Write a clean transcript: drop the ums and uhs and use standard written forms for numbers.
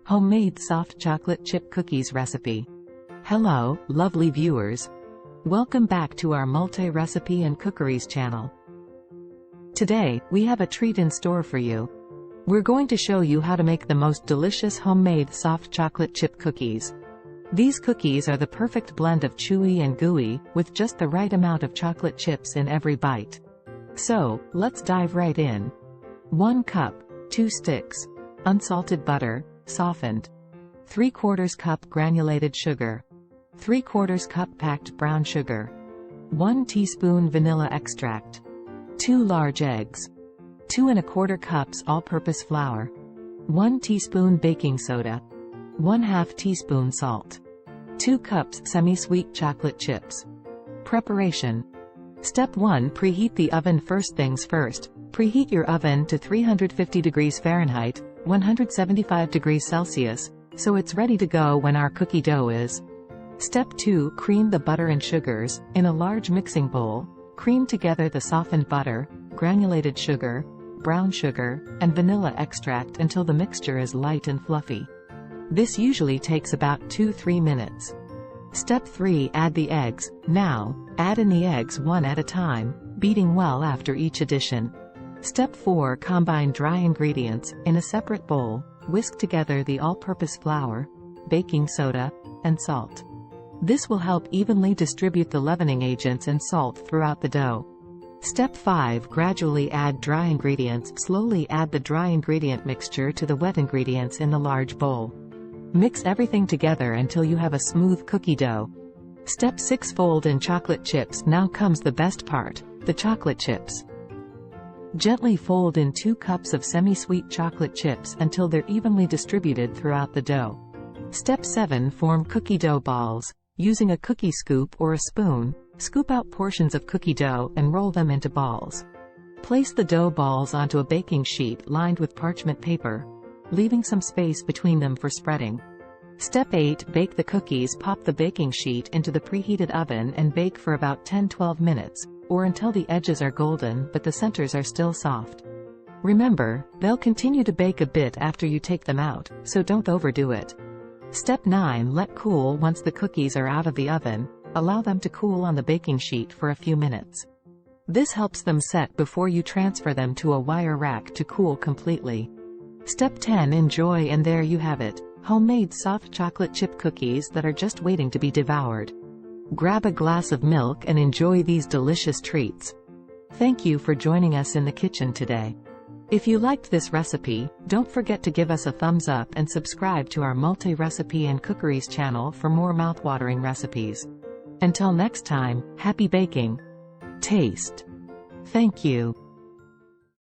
Homemade soft chocolate chip cookies recipe. Hello, lovely viewers. Welcome back to our multi-recipe and cookeries channel. Today, we have a treat in store for you. We're going to show you how to make the most delicious homemade soft chocolate chip cookies. These cookies are the perfect blend of chewy and gooey, with just the right amount of chocolate chips in every bite. So, let's dive right in. 1 cup, 2 sticks, unsalted butter, softened. 3/4 cup granulated sugar. 3/4 cup packed brown sugar. 1 teaspoon vanilla extract. 2 large eggs. 2 1/4 cups all-purpose flour. 1 teaspoon baking soda. 1/2 teaspoon salt. 2 cups semi-sweet chocolate chips. Preparation. Step 1. Preheat the oven. First things first, preheat your oven to 350 degrees Fahrenheit, 175 degrees Celsius, so it's ready to go when our cookie dough is. Step 2. Cream the butter and sugars. In a large mixing bowl, cream together the softened butter, granulated sugar, brown sugar, and vanilla extract until the mixture is light and fluffy. This usually takes about 2-3 minutes. Step 3. Add the eggs. Now, add in the eggs one at a time, beating well after each addition. Step 4. Combine dry ingredients. In a separate bowl, whisk together the all-purpose flour, baking soda, and salt. This will help evenly distribute the leavening agents and salt throughout the dough. Step 5. Gradually add dry ingredients. Slowly add the dry ingredient mixture to the wet ingredients in the large bowl. Mix everything together until you have a smooth cookie dough. Step 6. Fold in chocolate chips. Now comes the best part, the chocolate chips. Gently fold in 2 cups of semi-sweet chocolate chips until they're evenly distributed throughout the dough. Step 7. Form cookie dough balls. Using a cookie scoop or a spoon, scoop out portions of cookie dough and roll them into balls. Place the dough balls onto a baking sheet lined with parchment paper, leaving some space between them for spreading. Step 8. Bake the cookies. Pop the baking sheet into the preheated oven and bake for about 10-12 minutes, or until the edges are golden but the centers are still soft. Remember, they'll continue to bake a bit after you take them out, so don't overdo it. Step 9. Let cool. Once the cookies are out of the oven, allow them to cool on the baking sheet for a few minutes. This helps them set before you transfer them to a wire rack to cool completely. Step 10. Enjoy. And there you have it, homemade soft chocolate chip cookies that are just waiting to be devoured. Grab a glass of milk and enjoy these delicious treats. Thank you for joining us in the kitchen today. If you liked this recipe, don't forget to give us a thumbs up and subscribe to our multi-recipe and cookeries channel for more mouth-watering recipes. Until next time, happy baking. Taste. Thank you.